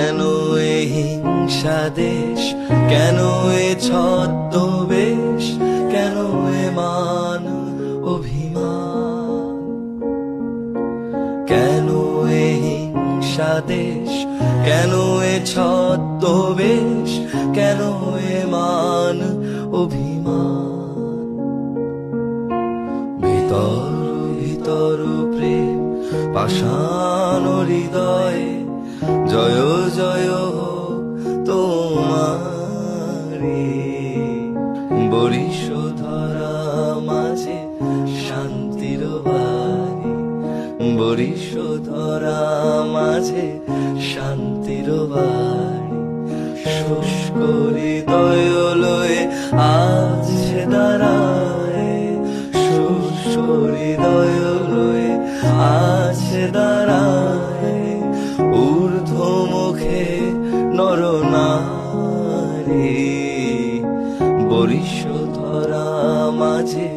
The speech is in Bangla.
কেন এ হিংসা দেশ, কেন এ ছদ্মবেশ, কেন এ মান অভিমান? কেন এ হিংসা দেশ, কেন এ ছদ্মবেশ, কেন এ মান অভিমান? ভিতর ভিতর প্রেম পাষাণ হৃদয়ে, জয় জয় হোক তোমারি। বরিশধরা মাঝে শান্তির বাণী, বরিশধরা মাঝে শান্তির বাণী। শুষ্ক হৃদয় লয়ে আজ সে দাঁড়ায়, শুষ্ক হৃদয় লয়ে আজ সে দাঁড়ায়। ঊর্ধ্বমুখে নরনারী, বরিশধরা মাঝে